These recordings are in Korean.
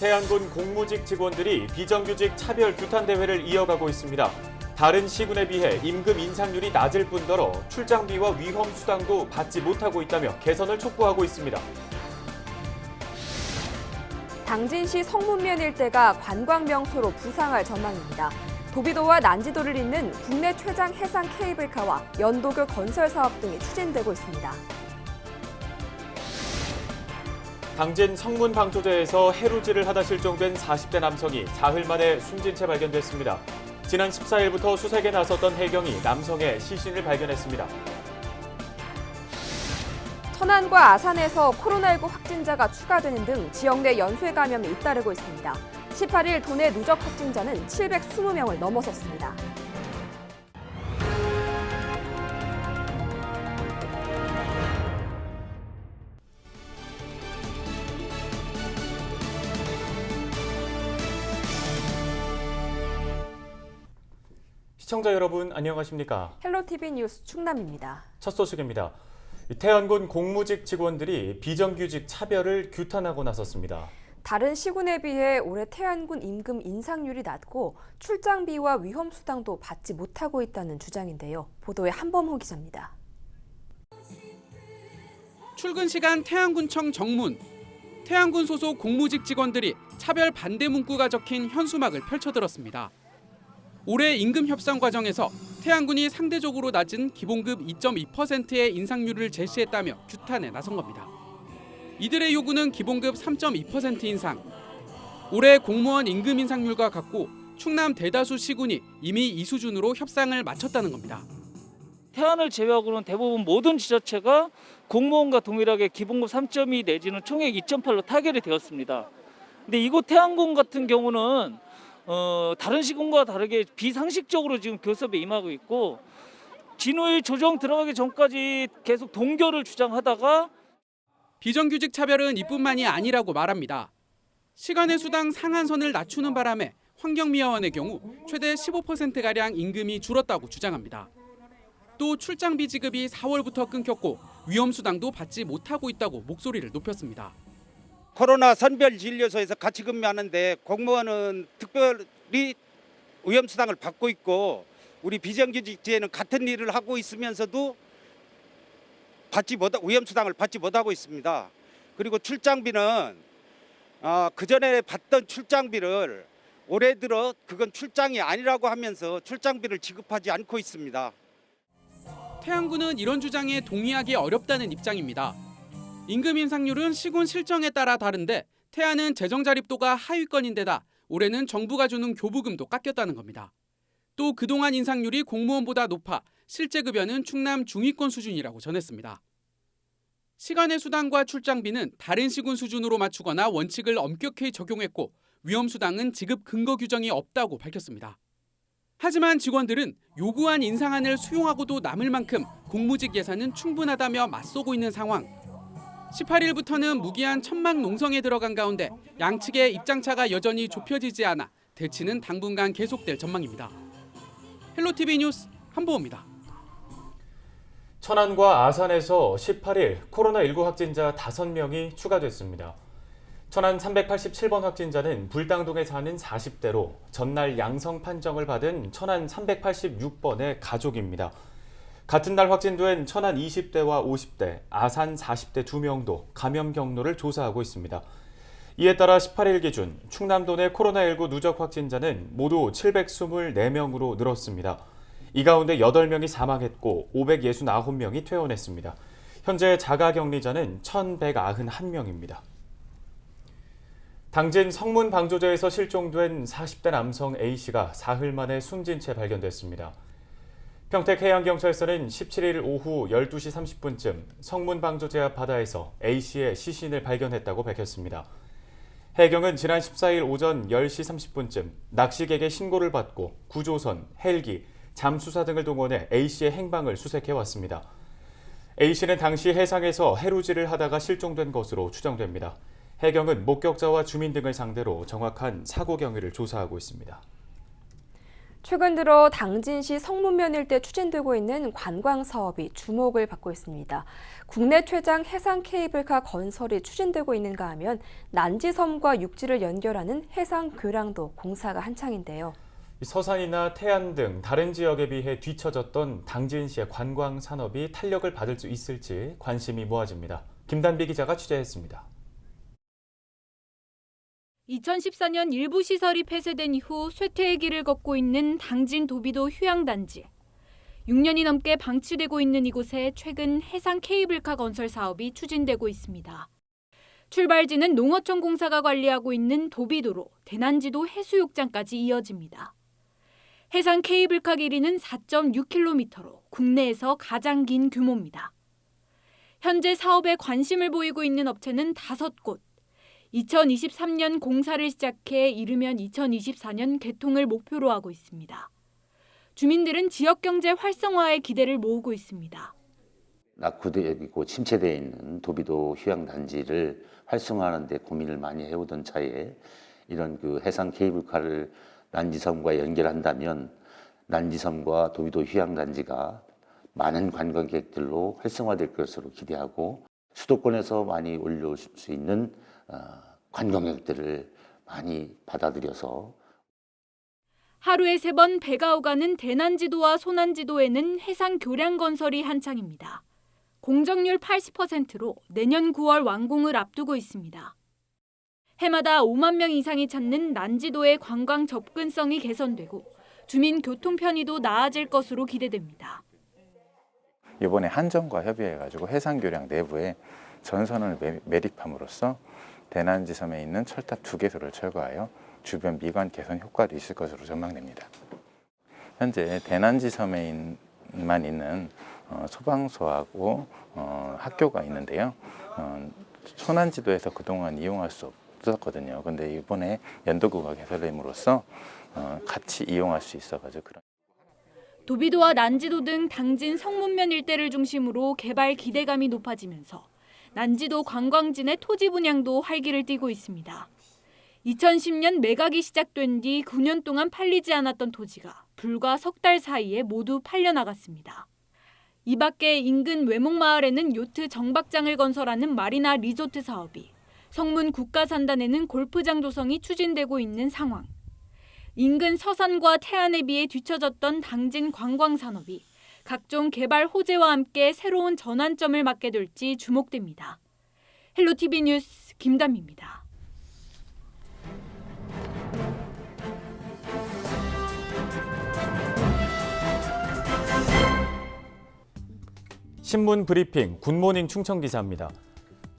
태안군 공무직 직원들이 비정규직 차별 규탄 대회를 이어가고 있습니다. 다른 시군에 비해 임금 인상률이 낮을 뿐더러 출장비와 위험 수당도 받지 못하고 있다며 개선을 촉구하고 있습니다. 당진시 성문면 일대가 관광 명소로 부상할 전망입니다. 도비도와 난지도를 잇는 국내 최장 해상 케이블카와 연도교 건설 사업 등이 추진되고 있습니다. 당진 성문 방조제에서 해루질을 하다 실종된 40대 남성이 사흘 만에 숨진 채 발견됐습니다. 지난 14일부터 수색에 나섰던 해경이 남성의 시신을 발견했습니다. 천안과 아산에서 코로나19 확진자가 추가되는 등 지역 내 연쇄 감염이 잇따르고 있습니다. 18일 도내 누적 확진자는 720명을 넘어섰습니다. 시청자 여러분 안녕하십니까? 헬로티비 뉴스 충남입니다. 첫 소식입니다. 태안군 공무직 직원들이 비정규직 차별을 규탄하고 나섰습니다. 다른 시군에 비해 올해 태안군 임금 인상률이 낮고 출장비와 위험 수당도 받지 못하고 있다는 주장인데요. 보도에 한범호 기자입니다. 출근 시간 태안군청 정문. 태안군 소속 공무직 직원들이 차별 반대 문구가 적힌 현수막을 펼쳐들었습니다. 올해 임금 협상 과정에서 태안군이 상대적으로 낮은 기본급 2.2%의 인상률을 제시했다며 규탄에 나선 겁니다. 이들의 요구는 기본급 3.2% 인상. 올해 공무원 임금 인상률과 같고 충남 대다수 시군이 이미 이 수준으로 협상을 마쳤다는 겁니다. 태안을 제외하고는 대부분 모든 지자체가 공무원과 동일하게 기본급 3.2 내지는 총액 2.8로 타결이 되었습니다. 근데 이곳 태안군 같은 경우는 다른 시군과 다르게 비상식적으로 지금 교섭에 임하고 있고 진호의 조정 들어가기 전까지 계속 동결을 주장하다가 비정규직 차별은 이뿐만이 아니라고 말합니다. 시간의 수당 상한선을 낮추는 바람에 환경미화원의 경우 최대 15%가량 임금이 줄었다고 주장합니다. 또 출장비 지급이 4월부터 끊겼고 위험수당도 받지 못하고 있다고 목소리를 높였습니다. 코로나 선별진료소에서 같이 근무하는데 공무원은 특별히 위험수당을 받고 있고 우리 비정규직제는 같은 일을 하고 있으면서도 위험수당을 받지 못하고 있습니다. 그리고 출장비는 그전에 받던 출장비를 올해 들어 그건 출장이 아니라고 하면서 출장비를 지급하지 않고 있습니다. 태안군은 이런 주장에 동의하기 어렵다는 입장입니다. 임금 인상률은 시군 실정에 따라 다른데 태안은 재정 자립도가 하위권인데다 올해는 정부가 주는 교부금도 깎였다는 겁니다. 또 그동안 인상률이 공무원보다 높아 실제 급여는 충남 중위권 수준이라고 전했습니다. 시간의 수당과 출장비는 다른 시군 수준으로 맞추거나 원칙을 엄격히 적용했고 위험수당은 지급 근거 규정이 없다고 밝혔습니다. 하지만 직원들은 요구한 인상안을 수용하고도 남을 만큼 공무직 예산은 충분하다며 맞서고 있는 상황. 18일부터는 무기한 천막 농성에 들어간 가운데 양측의 입장차가 여전히 좁혀지지 않아 대치는 당분간 계속될 전망입니다. 헬로티비 뉴스 한보호입니다. 천안과 아산에서 18일 코로나19 확진자 5명이 추가됐습니다. 천안 387번 확진자는 불당동에 사는 40대로 전날 양성 판정을 받은 천안 386번의 가족입니다. 같은 날 확진된 천안 20대와 50대, 아산 40대 2명도 감염 경로를 조사하고 있습니다. 이에 따라 18일 기준 충남도 내 코로나19 누적 확진자는 모두 724명으로 늘었습니다. 이 가운데 8명이 사망했고 569명이 퇴원했습니다. 현재 자가격리자는 1,191명입니다. 당진 성문 방조제에서 실종된 40대 남성 A씨가 사흘 만에 숨진 채 발견됐습니다. 평택해양경찰서는 17일 오후 12시 30분쯤 성문 방조제 앞 바다에서 A씨의 시신을 발견했다고 밝혔습니다. 해경은 지난 14일 오전 10시 30분쯤 낚시객의 신고를 받고 구조선, 헬기, 잠수사 등을 동원해 A씨의 행방을 수색해왔습니다. A씨는 당시 해상에서 해루질을 하다가 실종된 것으로 추정됩니다. 해경은 목격자와 주민 등을 상대로 정확한 사고 경위를 조사하고 있습니다. 최근 들어 당진시 성문면 일대 추진되고 있는 관광 사업이 주목을 받고 있습니다. 국내 최장 해상 케이블카 건설이 추진되고 있는가 하면 난지섬과 육지를 연결하는 해상 교량도 공사가 한창인데요. 서산이나 태안 등 다른 지역에 비해 뒤처졌던 당진시의 관광 산업이 탄력을 받을 수 있을지 관심이 모아집니다. 김단비 기자가 취재했습니다. 2014년 일부 시설이 폐쇄된 이후 쇠퇴의 길을 걷고 있는 당진 도비도 휴양단지. 6년이 넘게 방치되고 있는 이곳에 최근 해상 케이블카 건설 사업이 추진되고 있습니다. 출발지는 농어촌 공사가 관리하고 있는 도비도로 대난지도 해수욕장까지 이어집니다. 해상 케이블카 길이는 4.6km로 국내에서 가장 긴 규모입니다. 현재 사업에 관심을 보이고 있는 업체는 5곳. 2023년 공사를 시작해 이르면 2024년 개통을 목표로 하고 있습니다. 주민들은 지역 경제 활성화에 기대를 모으고 있습니다. 낙후되고 침체되어 있는 도비도 휴양단지를 활성화하는 데 고민을 많이 해오던 차에 이런 해상 케이블카를 난지섬과 연결한다면 난지섬과 도비도 휴양단지가 많은 관광객들로 활성화될 것으로 기대하고 수도권에서 많이 올려올 수 있는 관광객들을 많이 받아들여서 하루에 3번 배가 오가는 대난지도와 소난지도에는 해상 교량 건설이 한창입니다. 공정률 80%로 내년 9월 완공을 앞두고 있습니다. 해마다 5만 명 이상이 찾는 난지도의 관광 접근성이 개선되고 주민 교통 편의도 나아질 것으로 기대됩니다. 이번에 한정과 협의해가지고 해상교량 내부에 전선을 매립함으로써 대난지섬에 있는 철탑 2개소를 철거하여 주변 미관 개선 효과도 있을 것으로 전망됩니다. 현재 대난지섬에만 있는 소방서하고 학교가 있는데요. 소난지도에서 그동안 이용할 수 없었거든요. 근데 이번에 연도구가 개설됨으로써 같이 이용할 수 있어가지고 그런. 도비도와 난지도 등 당진 성문면 일대를 중심으로 개발 기대감이 높아지면서 난지도 관광진의 토지 분양도 활기를 띠고 있습니다. 2010년 매각이 시작된 뒤 9년 동안 팔리지 않았던 토지가 불과 석 달 사이에 모두 팔려나갔습니다. 이 밖에 인근 외목마을에는 요트 정박장을 건설하는 마리나 리조트 사업이, 성문 국가산단에는 골프장 조성이 추진되고 있는 상황. 인근 서산과 태안에 비해 뒤처졌던 당진 관광산업이 각종 개발 호재와 함께 새로운 전환점을 맞게 될지 주목됩니다. 헬로티비 뉴스 김담입니다. 신문 브리핑 굿모닝 충청 기자입니다.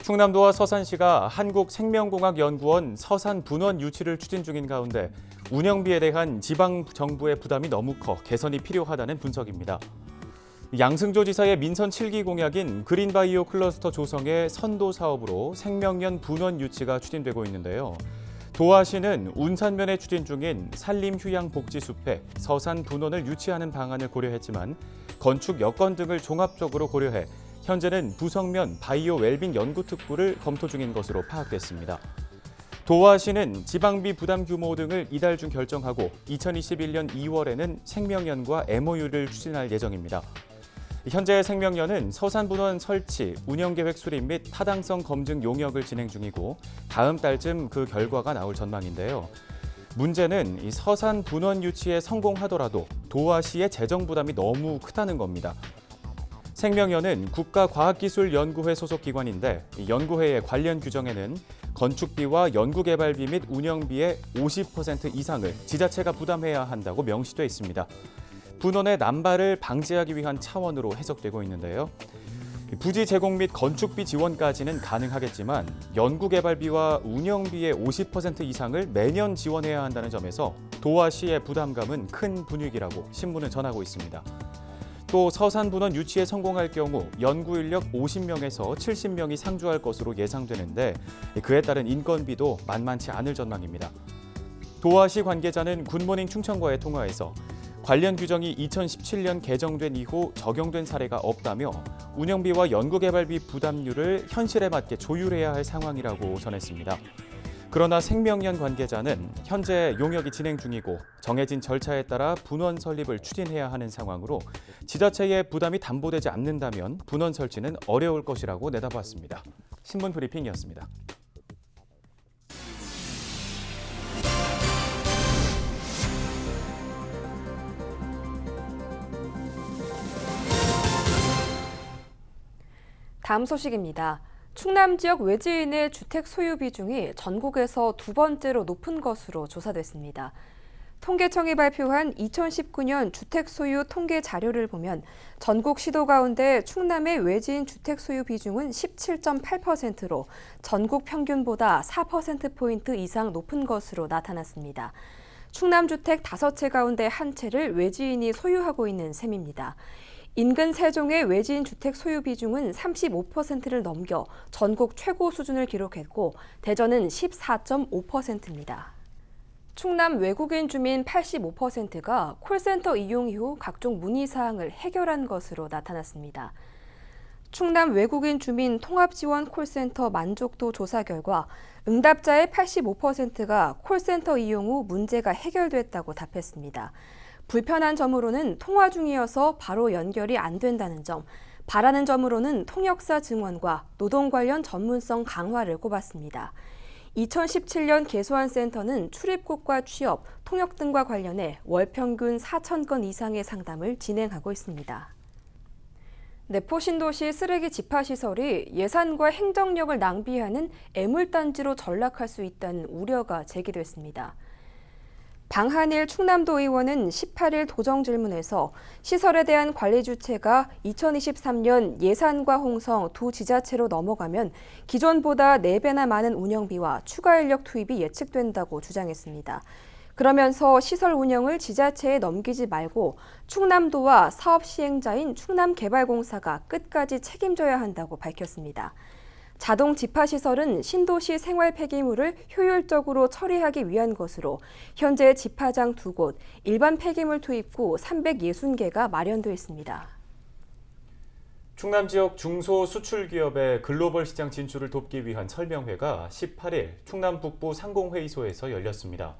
충남도와 서산시가 한국생명공학연구원 서산 분원 유치를 추진 중인 가운데 운영비에 대한 지방 정부의 부담이 너무 커 개선이 필요하다는 분석입니다. 양승조 지사의 민선 7기 공약인 그린바이오 클러스터 조성의 선도 사업으로 생명연 분원 유치가 추진되고 있는데요. 도화시는 운산면에 추진 중인 산림휴양복지숲에 서산 분원을 유치하는 방안을 고려했지만 건축 여건 등을 종합적으로 고려해 현재는 부성면 바이오 웰빙 연구특구를 검토 중인 것으로 파악됐습니다. 도화시는 지방비 부담 규모 등을 이달 중 결정하고 2021년 2월에는 생명연과 MOU를 추진할 예정입니다. 현재 생명연은 서산분원 설치, 운영계획 수립 및 타당성 검증 용역을 진행 중이고 다음 달쯤 그 결과가 나올 전망인데요. 문제는 이 서산분원 유치에 성공하더라도 도화시의 재정 부담이 너무 크다는 겁니다. 생명연은 국가과학기술연구회 소속 기관인데 연구회의 관련 규정에는 건축비와 연구개발비 및 운영비의 50% 이상을 지자체가 부담해야 한다고 명시돼 있습니다. 분원의 남발을 방지하기 위한 차원으로 해석되고 있는데요. 부지 제공 및 건축비 지원까지는 가능하겠지만 연구개발비와 운영비의 50% 이상을 매년 지원해야 한다는 점에서 도화시의 부담감은 큰 분위기라고 신문은 전하고 있습니다. 또 서산분원 유치에 성공할 경우 연구 인력 50명에서 70명이 상주할 것으로 예상되는데 그에 따른 인건비도 만만치 않을 전망입니다. 도화시 관계자는 굿모닝 충청과의 통화에서 관련 규정이 2017년 개정된 이후 적용된 사례가 없다며 운영비와 연구개발비 부담률을 현실에 맞게 조율해야 할 상황이라고 전했습니다. 그러나 생명연 관계자는 현재 용역이 진행 중이고 정해진 절차에 따라 분원 설립을 추진해야 하는 상황으로 지자체의 부담이 담보되지 않는다면 분원 설치는 어려울 것이라고 내다봤습니다. 신문 브리핑이었습니다. 다음 소식입니다. 충남 지역 외지인의 주택 소유 비중이 전국에서 두 번째로 높은 것으로 조사됐습니다. 통계청이 발표한 2019년 주택 소유 통계 자료를 보면 전국 시도 가운데 충남의 외지인 주택 소유 비중은 17.8%로 전국 평균보다 4%포인트 이상 높은 것으로 나타났습니다. 충남 주택 5채 가운데 한 채를 외지인이 소유하고 있는 셈입니다. 인근 세종의 외지인 주택 소유 비중은 35%를 넘겨 전국 최고 수준을 기록했고 대전은 14.5%입니다. 충남 외국인 주민 85%가 콜센터 이용 이후 각종 문의사항을 해결한 것으로 나타났습니다. 충남 외국인 주민 통합지원 콜센터 만족도 조사 결과 응답자의 85%가 콜센터 이용 후 문제가 해결됐다고 답했습니다. 불편한 점으로는 통화 중이어서 바로 연결이 안 된다는 점, 바라는 점으로는 통역사 증원과 노동 관련 전문성 강화를 꼽았습니다. 2017년 개소한 센터는 출입국과 취업, 통역 등과 관련해 월 평균 4,000건 이상의 상담을 진행하고 있습니다. 내포신도시 쓰레기 집합시설이 예산과 행정력을 낭비하는 애물단지로 전락할 수 있다는 우려가 제기됐습니다. 방한일 충남도 의원은 18일 도정 질문에서 시설에 대한 관리 주체가 2023년 예산과 홍성 두 지자체로 넘어가면 기존보다 4배나 많은 운영비와 추가 인력 투입이 예측된다고 주장했습니다. 그러면서 시설 운영을 지자체에 넘기지 말고 충남도와 사업 시행자인 충남개발공사가 끝까지 책임져야 한다고 밝혔습니다. 자동 집합시설은 신도시 생활 폐기물을 효율적으로 처리하기 위한 것으로 현재 집합장 2곳, 일반 폐기물 투입구 360개가 마련되어 있습니다. 충남 지역 중소 수출 기업의 글로벌 시장 진출을 돕기 위한 설명회가 18일 충남 북부 상공회의소에서 열렸습니다.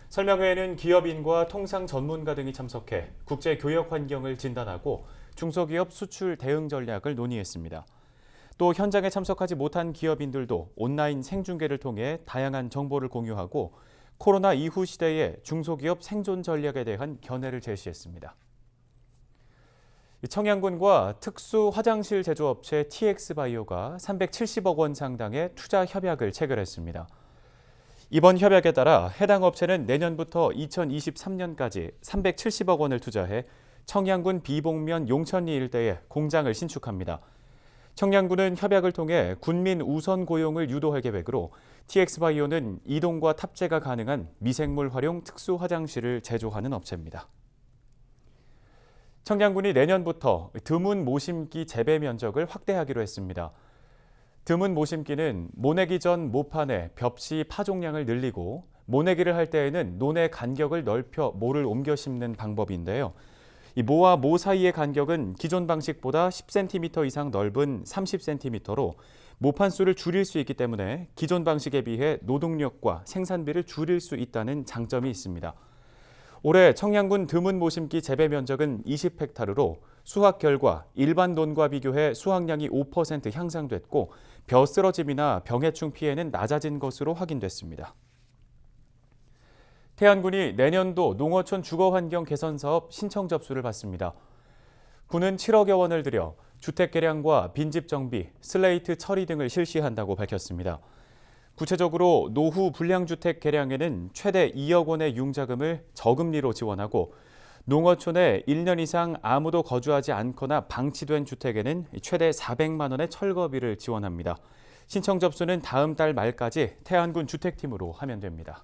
설명회에는 기업인과 통상 전문가 등이 참석해 국제 교역 환경을 진단하고 중소기업 수출 대응 전략을 논의했습니다. 또 현장에 참석하지 못한 기업인들도 온라인 생중계를 통해 다양한 정보를 공유하고 코로나 이후 시대의 중소기업 생존 전략에 대한 견해를 제시했습니다. 청양군과 특수 화장실 제조업체 TX바이오가 370억 원 상당의 투자 협약을 체결했습니다. 이번 협약에 따라 해당 업체는 내년부터 2023년까지 370억 원을 투자해 청양군 비봉면 용천리 일대에 공장을 신축합니다. 청양군은 협약을 통해 군민 우선 고용을 유도할 계획으로 TX바이오는 이동과 탑재가 가능한 미생물 활용 특수 화장실을 제조하는 업체입니다. 청양군이 내년부터 드문 모심기 재배 면적을 확대하기로 했습니다. 드문 모심기는 모내기 전 모판의 벽시 파종량을 늘리고 모내기를 할 때에는 논의 간격을 넓혀 모를 옮겨 심는 방법인데요. 이 모와 모 사이의 간격은 기존 방식보다 10cm 이상 넓은 30cm로 모판 수를 줄일 수 있기 때문에 기존 방식에 비해 노동력과 생산비를 줄일 수 있다는 장점이 있습니다. 올해 청양군 드문 모심기 재배 면적은 20헥타르로 수확 결과 일반 논과 비교해 수확량이 5% 향상됐고 벼 쓰러짐이나 병해충 피해는 낮아진 것으로 확인됐습니다. 태안군이 내년도 농어촌 주거환경 개선 사업 신청 접수를 받습니다. 군은 7억여 원을 들여 주택 개량과 빈집 정비, 슬레이트 처리 등을 실시한다고 밝혔습니다. 구체적으로 노후 불량주택 개량에는 최대 2억 원의 융자금을 저금리로 지원하고 농어촌에 1년 이상 아무도 거주하지 않거나 방치된 주택에는 최대 400만 원의 철거비를 지원합니다. 신청 접수는 다음 달 말까지 태안군 주택팀으로 하면 됩니다.